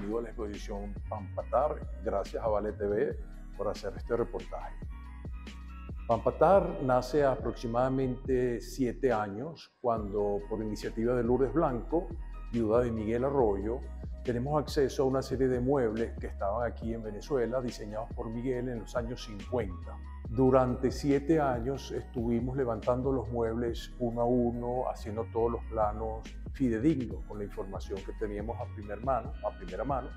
bienvenido a la exposición Pampatar. Gracias a Vale TV por hacer este reportaje. Pampatar nace aproximadamente 7 años cuando, por iniciativa de Lourdes Blanco, viuda de Miguel Arroyo, tenemos acceso a una serie de muebles que estaban aquí en Venezuela, diseñados por Miguel en los años 50. Durante 7 años estuvimos levantando los muebles uno a uno, haciendo todos los planos fidedignos con la información que teníamos a primera mano,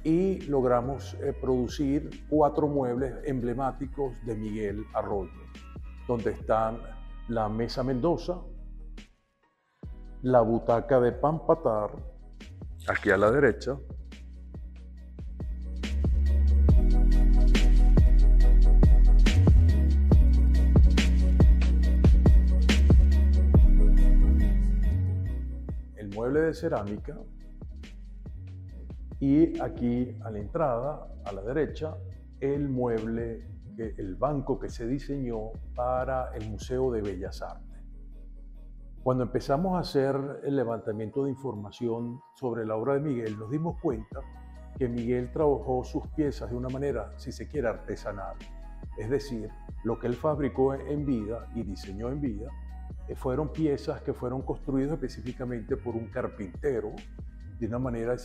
y logramos producir 4 muebles emblemáticos de Miguel Arroyo, donde están la mesa Mendoza, la butaca de Pampatar, aquí a la derecha, el mueble de cerámica, y aquí a la entrada, a la derecha, el banco que se diseñó para el Museo de Bellas Artes. Cuando empezamos a hacer el levantamiento de información sobre la obra de Miguel, nos dimos cuenta que Miguel trabajó sus piezas de una manera, si se quiere, artesanal. Es decir, lo que él fabricó en vida y diseñó en vida fueron piezas que fueron construidas específicamente por un carpintero, de una manera,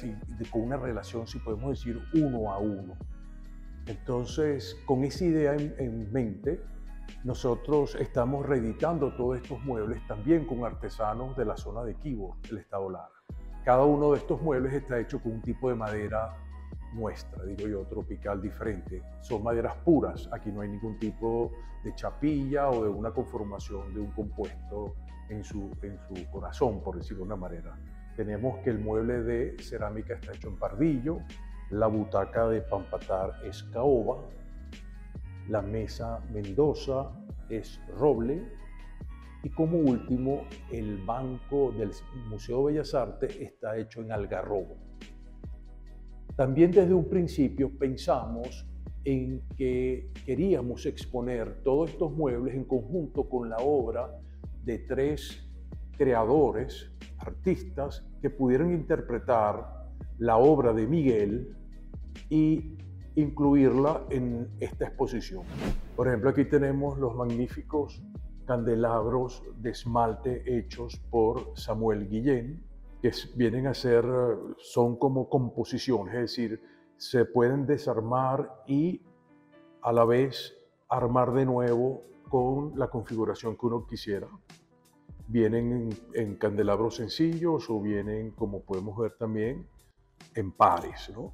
con una relación, si podemos decir, uno a uno. Entonces, con esa idea en mente, nosotros estamos reeditando todos estos muebles también con artesanos de la zona de Quibor, el estado Lara. Cada uno de estos muebles está hecho con un tipo de madera nuestra, digo yo, tropical diferente. Son maderas puras, aquí no hay ningún tipo de chapilla o de una conformación de un compuesto en su corazón, por decirlo de una manera. Tenemos que el mueble de cerámica está hecho en pardillo, la butaca de Pampatar es caoba, la mesa Mendoza es roble y como último el banco del Museo de Bellas Artes está hecho en algarrobo. También desde un principio pensamos en que queríamos exponer todos estos muebles en conjunto con la obra de 3 creadores, artistas, que pudieran interpretar la obra de Miguel y incluirla en esta exposición. Por ejemplo, aquí tenemos los magníficos candelabros de esmalte hechos por Samuel Guillén, que vienen a ser, son como composiciones, es decir, se pueden desarmar y a la vez armar de nuevo con la configuración que uno quisiera. Vienen en candelabros sencillos o vienen, como podemos ver también, en pares, ¿no?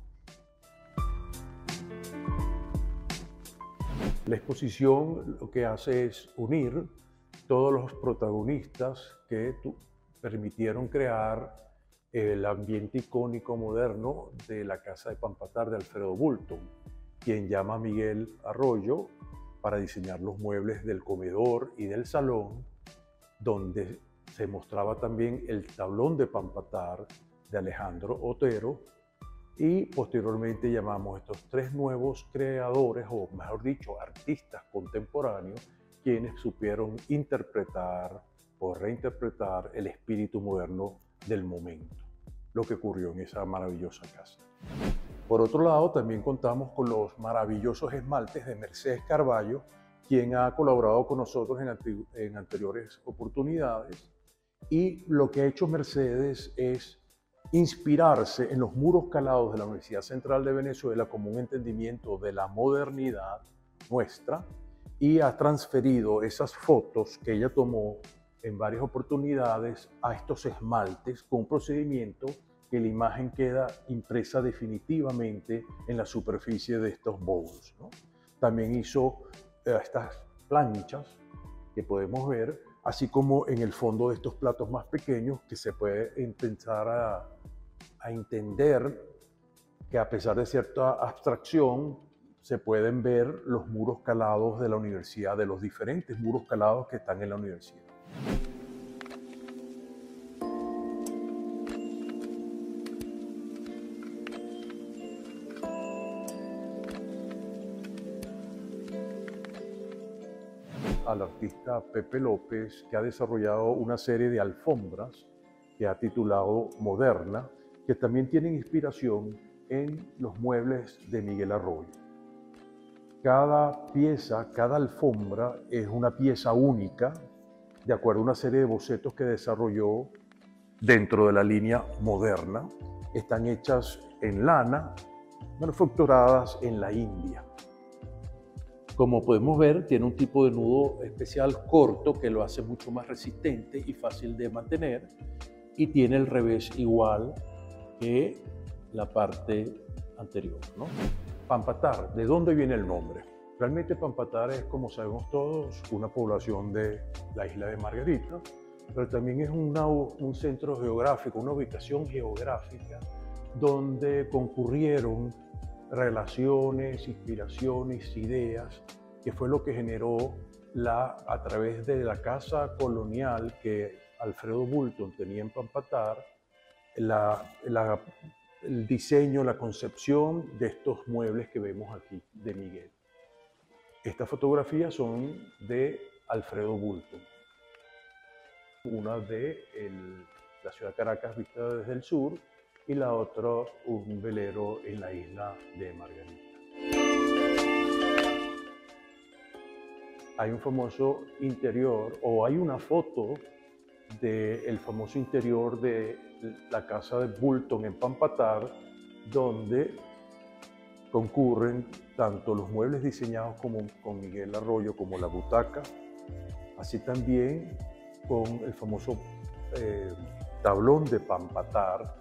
La exposición lo que hace es unir todos los protagonistas que permitieron crear el ambiente icónico moderno de la casa de Pampatar de Alfredo Bulton, quien llama a Miguel Arroyo para diseñar los muebles del comedor y del salón, donde se mostraba también el tablón de Pampatar de Alejandro Otero, y posteriormente llamamos a estos 3 nuevos creadores, o mejor dicho, artistas contemporáneos, quienes supieron interpretar o reinterpretar el espíritu moderno del momento, lo que ocurrió en esa maravillosa casa. Por otro lado, también contamos con los maravillosos esmaltes de Mercedes Carballo, quien ha colaborado con nosotros en anteriores oportunidades, y lo que ha hecho Mercedes es inspirarse en los muros calados de la Universidad Central de Venezuela como un entendimiento de la modernidad nuestra, y ha transferido esas fotos que ella tomó en varias oportunidades a estos esmaltes con un procedimiento que la imagen queda impresa definitivamente en la superficie de estos bowls, ¿no? También hizo estas planchas que podemos ver, así como en el fondo de estos platos más pequeños, que se puede empezar a entender que a pesar de cierta abstracción se pueden ver los muros calados de la universidad, de los diferentes muros calados que están en la universidad. Al artista Pepe López, que ha desarrollado una serie de alfombras que ha titulado Moderna, que también tienen inspiración en los muebles de Miguel Arroyo. Cada pieza, cada alfombra es una pieza única, de acuerdo a una serie de bocetos que desarrolló dentro de la línea moderna. Están hechas en lana, manufacturadas en la India. Como podemos ver, tiene un tipo de nudo especial corto que lo hace mucho más resistente y fácil de mantener, y tiene el revés igual que la parte anterior, ¿no? Pampatar, ¿de dónde viene el nombre? Realmente Pampatar es, como sabemos todos, una población de la isla de Margarita, pero también es un centro geográfico, una ubicación geográfica donde concurrieron relaciones, inspiraciones, ideas, que fue lo que generó a través de la casa colonial que Alfredo Bulton tenía en Pampatar, el diseño, la concepción de estos muebles que vemos aquí de Miguel. Estas fotografías son de Alfredo Bulton. Una de la ciudad de Caracas vista desde el sur y la otra un velero en la isla de Margarita. Hay un famoso interior, o hay una foto del famoso interior de la casa de Bulton en Pampatar, donde concurren tanto los muebles diseñados con Miguel Arroyo como la butaca, así también con el famoso tablón de Pampatar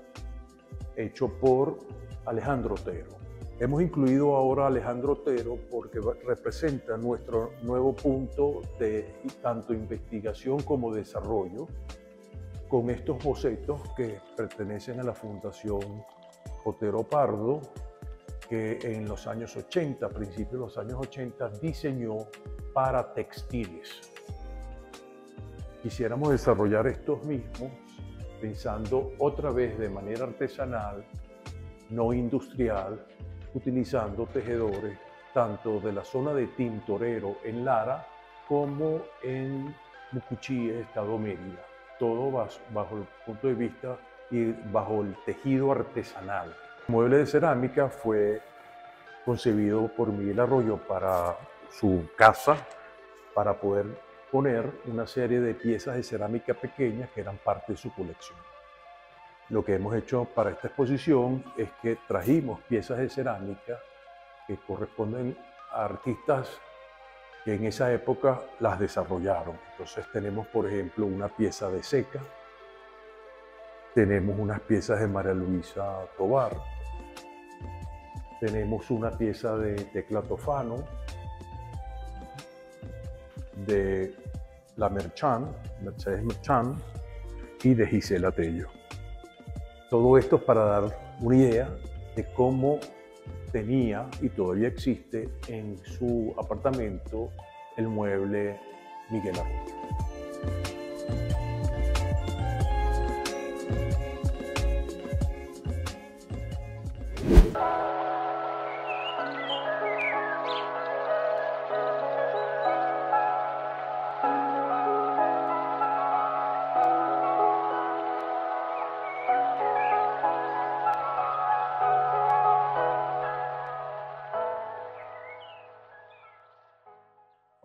hecho por Alejandro Otero. Hemos incluido ahora a Alejandro Otero porque representa nuestro nuevo punto de tanto investigación como desarrollo con estos bocetos que pertenecen a la Fundación Otero Pardo, que en los años 80, principios de los años 80, diseñó para textiles. Quisiéramos desarrollar estos mismos pensando otra vez de manera artesanal, no industrial, utilizando tejedores tanto de la zona de Tintorero en Lara como en Mucuchí, Estado Mérida. Todo bajo el punto de vista y bajo el tejido artesanal. El mueble de cerámica fue concebido por Miguel Arroyo para su casa, para poder poner una serie de piezas de cerámica pequeñas que eran parte de su colección. Lo que hemos hecho para esta exposición es que trajimos piezas de cerámica que corresponden a artistas que en esa época las desarrollaron. Entonces tenemos, por ejemplo, una pieza de Seca, tenemos unas piezas de María Luisa Tovar, tenemos una pieza de Tecla Tofano, de la Mercedes Merchant y de Gisela Tello. Todo esto es para dar una idea de cómo tenía y todavía existe en su apartamento el mueble Miguel Arroyo.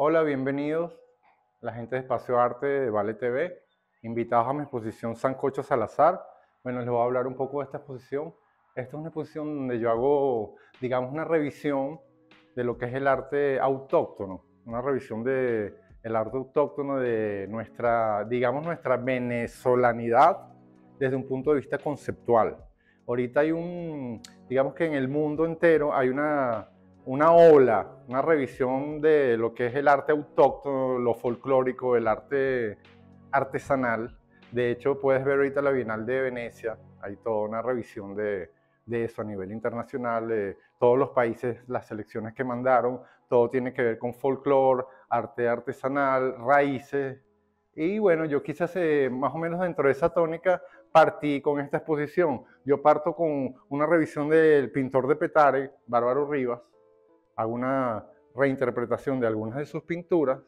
Hola, bienvenidos la gente de Espacio Arte de Vale TV, invitados a mi exposición Sancocho Salazar. Bueno, les voy a hablar un poco de esta exposición. Esta es una exposición donde yo hago, digamos, una revisión de lo que es el arte autóctono, una revisión del arte autóctono de nuestra, digamos, nuestra venezolanidad desde un punto de vista conceptual. Ahorita hay digamos que en el mundo entero hay una ola, una revisión de lo que es el arte autóctono, lo folclórico, el arte artesanal. De hecho, puedes ver ahorita la Bienal de Venecia, hay toda una revisión de eso a nivel internacional, de todos los países, las selecciones que mandaron, todo tiene que ver con folclore, arte artesanal, raíces. Y bueno, yo quizás más o menos dentro de esa tónica partí con esta exposición. Yo parto con una revisión del pintor de Petare, Bárbaro Rivas, hago una reinterpretación de algunas de sus pinturas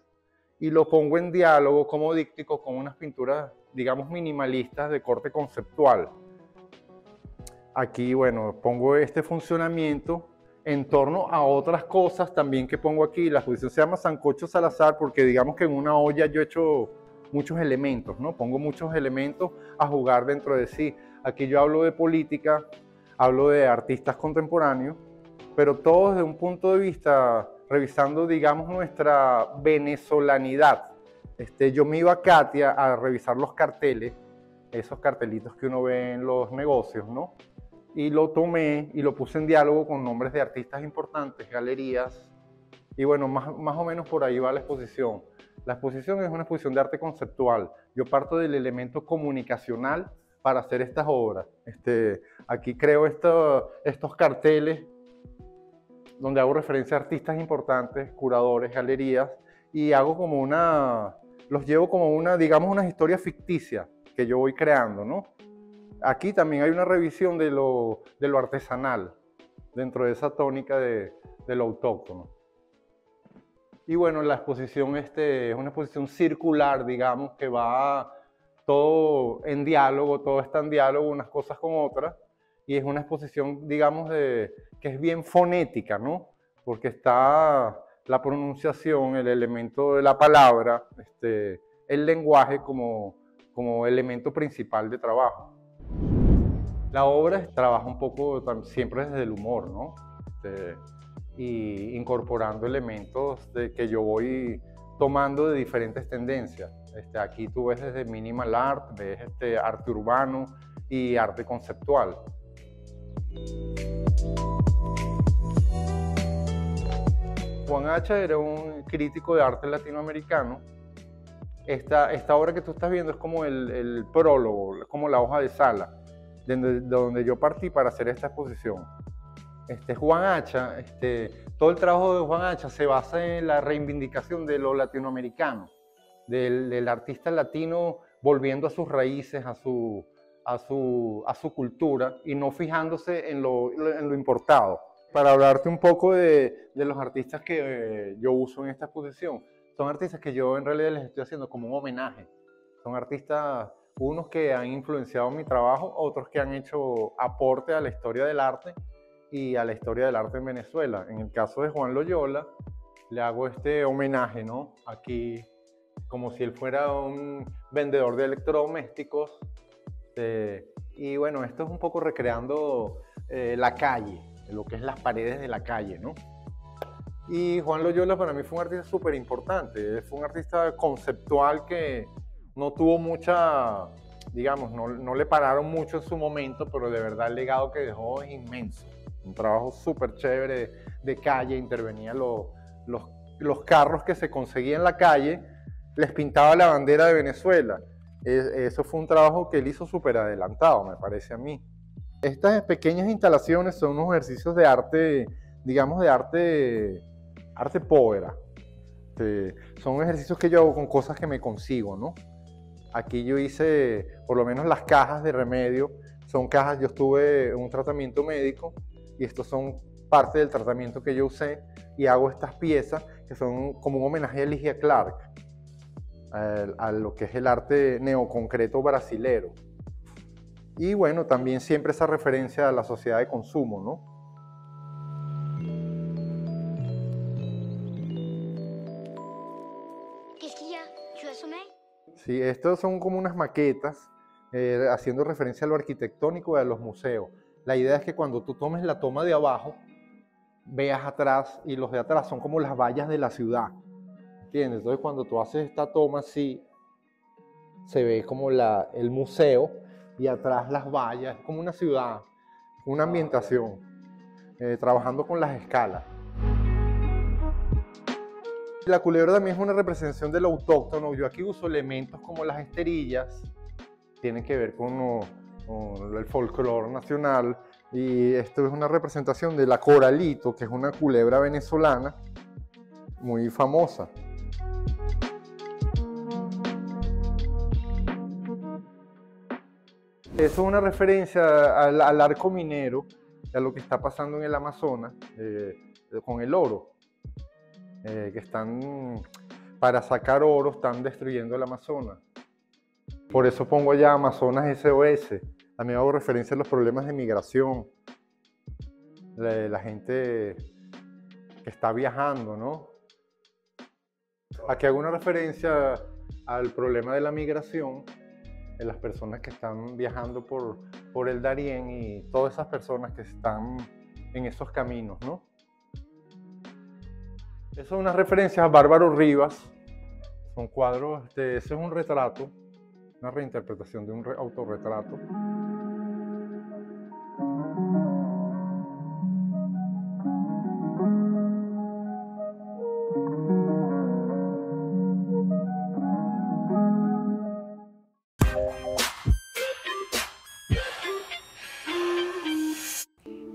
y lo pongo en diálogo como díptico con unas pinturas, digamos, minimalistas de corte conceptual. Aquí, bueno, pongo este funcionamiento en torno a otras cosas también que pongo aquí. La exposición se llama Sancocho Salazar porque digamos que en una olla yo he hecho muchos elementos, ¿no? Pongo muchos elementos a jugar dentro de sí. Aquí yo hablo de política, hablo de artistas contemporáneos, pero todo desde un punto de vista, revisando, digamos, nuestra venezolanidad. Yo me iba a Katia a revisar los carteles, esos cartelitos que uno ve en los negocios, ¿no? Y lo tomé y lo puse en diálogo con nombres de artistas importantes, galerías, y bueno, más o menos por ahí va la exposición. La exposición es una exposición de arte conceptual. Yo parto del elemento comunicacional para hacer estas obras. Aquí creo estos carteles donde hago referencia a artistas importantes, curadores, galerías, y hago como los llevo como digamos, una historia ficticia que yo voy creando, ¿no? Aquí también hay una revisión de lo artesanal, dentro de esa tónica de lo autóctono. Y bueno, la exposición es una exposición circular, digamos, que va todo en diálogo, todo está en diálogo, unas cosas con otras, y es una exposición, digamos, que es bien fonética, ¿no? Porque está la pronunciación, el elemento de la palabra, el lenguaje como elemento principal de trabajo. La obra trabaja un poco siempre desde el humor, ¿no? Y incorporando elementos que yo voy tomando de diferentes tendencias. Aquí tú ves desde minimal art, ves arte urbano y arte conceptual. Juan Hacha era un crítico de arte latinoamericano. Esta obra que tú estás viendo es como el prólogo, como la hoja de sala, de donde yo partí para hacer esta exposición. Juan Hacha, todo el trabajo de Juan Hacha se basa en la reivindicación de lo latinoamericano, del artista latino volviendo a sus raíces, a su cultura y no fijándose en lo importado. Para hablarte un poco de los artistas que yo uso en esta exposición, son artistas que yo en realidad les estoy haciendo como un homenaje. Son artistas, unos que han influenciado mi trabajo, otros que han hecho aporte a la historia del arte y a la historia del arte en Venezuela. En el caso de Juan Loyola, le hago este homenaje, ¿no? Aquí, como si él fuera un vendedor de electrodomésticos. Y bueno, esto es un poco recreando la calle, lo que es las paredes de la calle, ¿no? Y Juan Loyola para mí fue un artista súper importante. Fue un artista conceptual que no tuvo mucha, digamos, no le pararon mucho en su momento, pero de verdad el legado que dejó es inmenso. Un trabajo súper chévere de calle, intervenía los carros que se conseguían en la calle, les pintaba la bandera de Venezuela. Eso fue un trabajo que él hizo súper adelantado, me parece a mí. Estas pequeñas instalaciones son unos ejercicios de arte, digamos, de arte povera. Son ejercicios que yo hago con cosas que me consigo, ¿no? Aquí yo hice, por lo menos las cajas de remedio, son cajas, yo estuve en un tratamiento médico y estos son parte del tratamiento que yo usé y hago estas piezas que son como un homenaje a Ligia Clark, a lo que es el arte neoconcreto brasilero. Y bueno, también siempre esa referencia a la sociedad de consumo, ¿no? Sí, estos son como unas maquetas haciendo referencia a lo arquitectónico y a los museos. La idea es que cuando tú tomes la toma de abajo, veas atrás y los de atrás son como las vallas de la ciudad. ¿Entiendes? Entonces cuando tú haces esta toma así, se ve como el museo y atrás las vallas, como una ciudad, una ambientación, trabajando con las escalas. La culebra también es una representación de lo autóctono. Yo aquí uso elementos como las esterillas, tienen que ver con el folclore nacional, y esto es una representación de la coralito, que es una culebra venezolana muy famosa. Eso es una referencia al arco minero, a lo que está pasando en el Amazonas con el oro. Que están, para sacar oro, están destruyendo el Amazonas. Por eso pongo allá Amazonas SOS, También hago referencia a los problemas de migración, la gente que está viajando, ¿no? Aquí hago una referencia al problema de la migración, de las personas que están viajando por el Darién y todas esas personas que están en esos caminos, ¿no? Eso es una referencia a Bárbaro Rivas. Son cuadros, ese es un retrato, una reinterpretación de un autorretrato.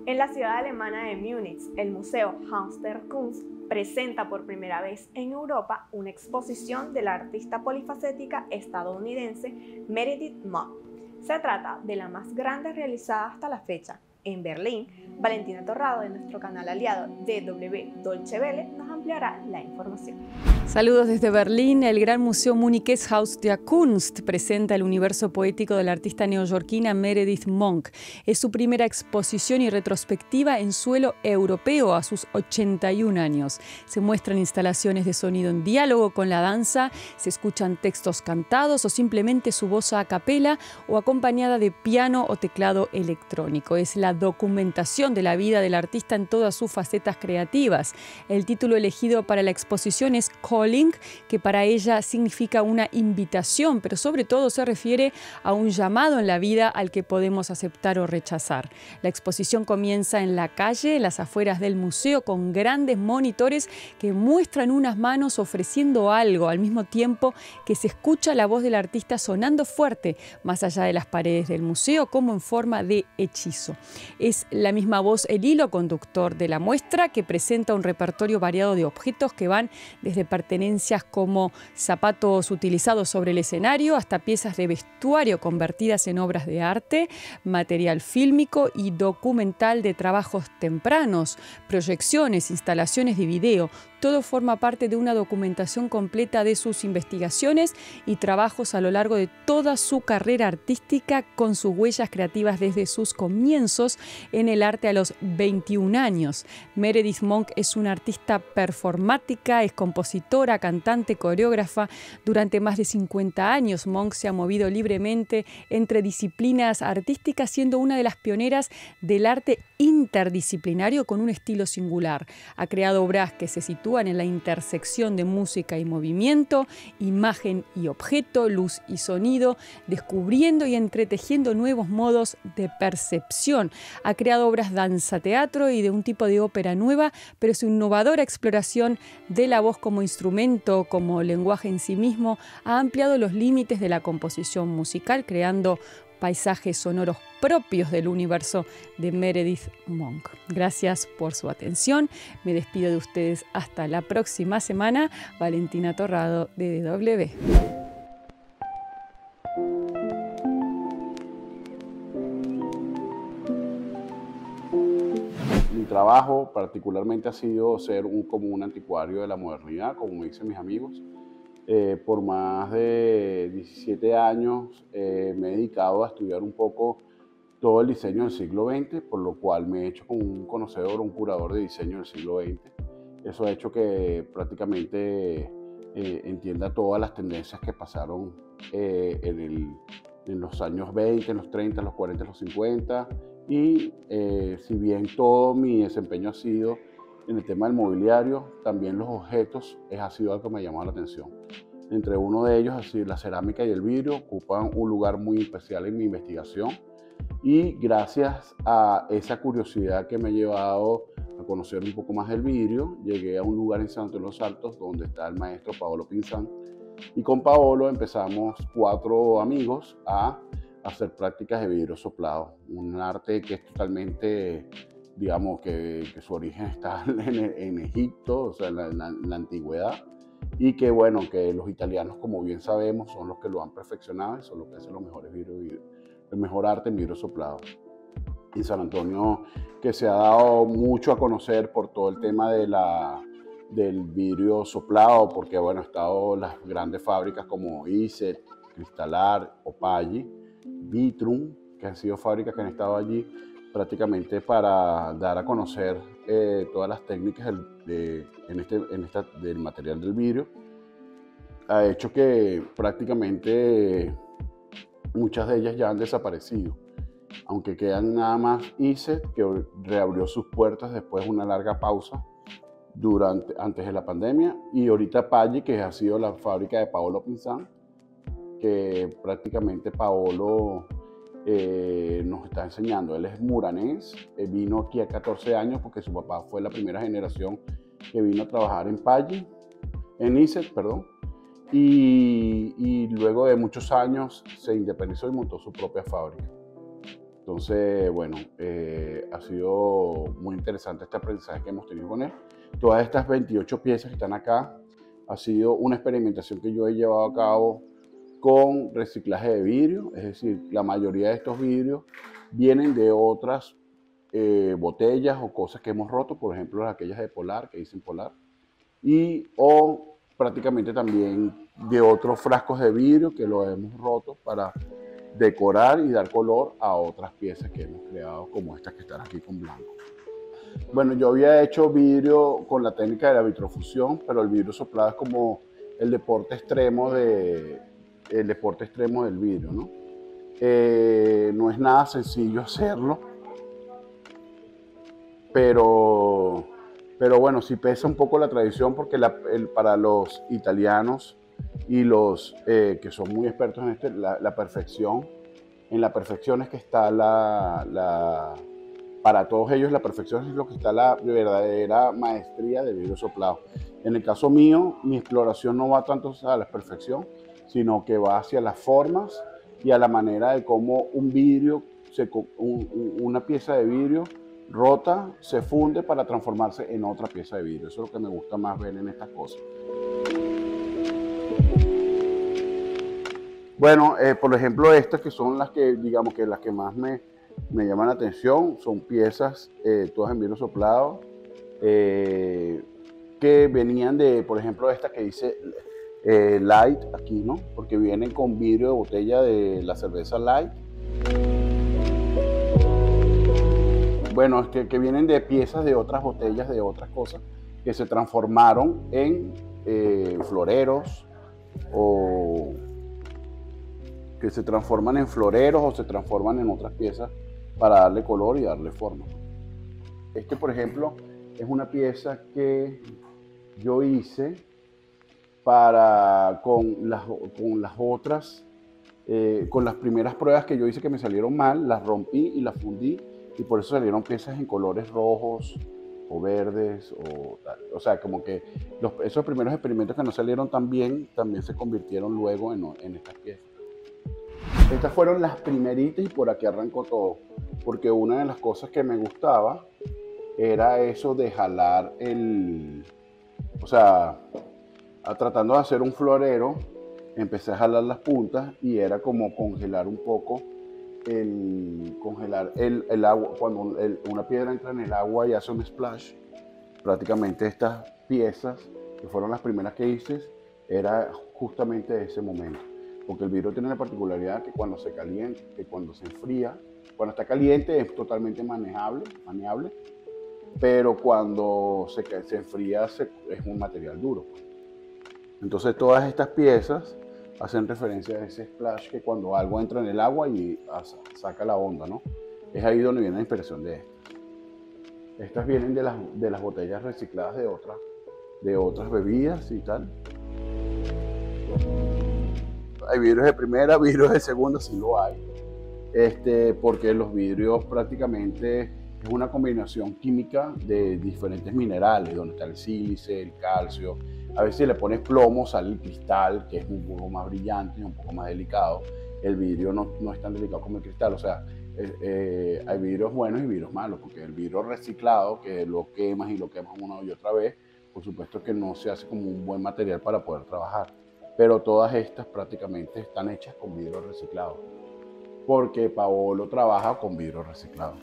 En la ciudad alemana de Múnich, el Museo Haus der Kunst presenta por primera vez en Europa una exposición de la artista polifacética estadounidense Meredith Monk. Se trata de la más grande realizada hasta la fecha. En Berlín, Valentina Torrado, de nuestro canal aliado DW Deutsche Welle, nos ampliará la información. Saludos desde Berlín. El Gran Museo Muniches Haus der Kunst presenta el universo poético de la artista neoyorquina Meredith Monk. Es su primera exposición y retrospectiva en suelo europeo a sus 81 años. Se muestran instalaciones de sonido en diálogo con la danza, se escuchan textos cantados o simplemente su voz a capela o acompañada de piano o teclado electrónico. Es la documentación de la vida del artista en todas sus facetas creativas. El título elegido para la exposición es Calling, que para ella significa una invitación, pero sobre todo se refiere a un llamado en la vida al que podemos aceptar o rechazar. La exposición comienza en la calle, en las afueras del museo, con grandes monitores que muestran unas manos ofreciendo algo, al mismo tiempo que se escucha la voz del artista sonando fuerte, más allá de las paredes del museo, como en forma de hechizo. Es la misma voz el hilo conductor de la muestra, que presenta un repertorio variado de objetos que van desde pertenencias como zapatos utilizados sobre el escenario hasta piezas de vestuario convertidas en obras de arte, material fílmico y documental de trabajos tempranos, proyecciones, instalaciones de video. Todo forma parte de una documentación completa de sus investigaciones y trabajos a lo largo de toda su carrera artística, con sus huellas creativas desde sus comienzos en el arte a los 21 años. Meredith Monk es una artista performática, es compositora, cantante, coreógrafa. Durante más de 50 años, Monk se ha movido libremente entre disciplinas artísticas, siendo una de las pioneras del arte interdisciplinario con un estilo singular. Ha creado obras que se sitúan en la intersección de música y movimiento, imagen y objeto, luz y sonido, descubriendo y entretejiendo nuevos modos de percepción. Ha creado obras danza-teatro y de un tipo de ópera nueva, pero su innovadora exploración de la voz como instrumento, como lenguaje en sí mismo, ha ampliado los límites de la composición musical, creando paisajes sonoros propios del universo de Meredith Monk. Gracias por su atención. Me despido de ustedes hasta la próxima semana. Valentina Torrado, de DW. Mi trabajo particularmente ha sido ser como un anticuario de la modernidad, como me dicen mis amigos. Por más de 17 años me he dedicado a estudiar un poco todo el diseño del siglo XX, por lo cual me he hecho como un conocedor, un curador de diseño del siglo XX. Eso ha hecho que prácticamente entienda todas las tendencias que pasaron en los años 20, en los 30, en los 40, en los 50. Y si bien todo mi desempeño ha sido en el tema del mobiliario, también los objetos ha sido algo que me ha llamado la atención. Entre uno de ellos, así, la cerámica y el vidrio ocupan un lugar muy especial en mi investigación. Y gracias a esa curiosidad que me ha llevado a conocer un poco más del vidrio, llegué a un lugar en San Antonio de los Altos donde está el maestro Paolo Pinzán. Y con Paolo empezamos 4 amigos a hacer prácticas de vidrio soplado, un arte que es totalmente, digamos, que su origen está en Egipto, o sea, en la antigüedad, y que bueno, que los italianos, como bien sabemos, son los que lo han perfeccionado y son los que hacen los mejores vidrios, el mejor arte en vidrio soplado. En San Antonio, que se ha dado mucho a conocer por todo el tema del vidrio soplado, porque bueno, han estado las grandes fábricas como Iset, Cristalar, Opaggi, Vitrum, que han sido fábricas que han estado allí prácticamente para dar a conocer todas las técnicas del material del vidrio, ha hecho que prácticamente muchas de ellas ya han desaparecido, aunque quedan nada más ISET, que reabrió sus puertas después de una larga pausa antes de la pandemia, y ahorita Paggi, que ha sido la fábrica de Paolo Pinzán, que prácticamente Paolo nos está enseñando. Él es muranés, vino aquí a 14 años porque su papá fue la primera generación que vino a trabajar en ISET, perdón, y luego de muchos años se independizó y montó su propia fábrica. Entonces, bueno, ha sido muy interesante este aprendizaje que hemos tenido con él. Todas estas 28 piezas que están acá ha sido una experimentación que yo he llevado a cabo con reciclaje de vidrio, es decir, la mayoría de estos vidrios vienen de otras botellas o cosas que hemos roto, por ejemplo, aquellas de Polar, que dicen Polar, o prácticamente también de otros frascos de vidrio que los hemos roto para decorar y dar color a otras piezas que hemos creado, como estas que están aquí con blanco. Bueno, yo había hecho vidrio con la técnica de la vitrofusión, pero el vidrio soplado es como el deporte extremo del vidrio, ¿no? No es nada sencillo hacerlo, pero bueno, sí pesa un poco la tradición, porque para los italianos y los que son muy expertos en la perfección, en la perfección es que está para todos ellos la perfección es lo que está la verdadera maestría del vidrio soplado. En el caso mío, mi exploración no va tanto a la perfección, sino que va hacia las formas y a la manera de cómo una pieza de vidrio rota, se funde para transformarse en otra pieza de vidrio. Eso es lo que me gusta más ver en estas cosas. Bueno, por ejemplo, estas que son las que, digamos que las que más me llaman la atención, son piezas todas en vidrio soplado, que venían de, por ejemplo, esta que dice Light aquí, ¿no? Porque vienen con vidrio de botella de la cerveza Light. Bueno, que vienen de piezas de otras botellas, de otras cosas, que se transformaron en floreros, o que se transforman en floreros o se transforman en otras piezas para darle color y darle forma. Este, por ejemplo, es una pieza que yo hice con las primeras pruebas que yo hice que me salieron mal, las rompí y las fundí, y por eso salieron piezas en colores rojos o verdes, o sea, como que esos primeros experimentos que no salieron tan bien, también se convirtieron luego en estas piezas. Estas fueron las primeritas y por aquí arrancó todo, porque una de las cosas que me gustaba era eso de jalar tratando de hacer un florero, empecé a jalar las puntas y era como congelar un poco el agua. Cuando una piedra entra en el agua y hace un splash, prácticamente estas piezas, que fueron las primeras que hice, era justamente ese momento. Porque el vidrio tiene la particularidad que cuando se calienta, que cuando se enfría, cuando está caliente es totalmente manejable, pero cuando se enfría es un material duro. Entonces todas estas piezas hacen referencia a ese splash, que cuando algo entra en el agua y saca la onda, ¿no? Es ahí donde viene la inspiración de estas. Estas vienen de las botellas recicladas de otras bebidas y tal. Hay vidrios de primera, vidrios de segunda, sí lo hay. Porque los vidrios prácticamente es una combinación química de diferentes minerales, donde está el sílice, el calcio. A veces si le pones plomo, sale el cristal, que es un poco más brillante y un poco más delicado. El vidrio no es tan delicado como el cristal. O sea, hay vidrios buenos y vidrios malos, porque el vidrio reciclado, que lo quemas y lo quemas una y otra vez, por supuesto que no se hace como un buen material para poder trabajar. Pero todas estas prácticamente están hechas con vidrio reciclado, porque Paolo trabaja con vidrio reciclado.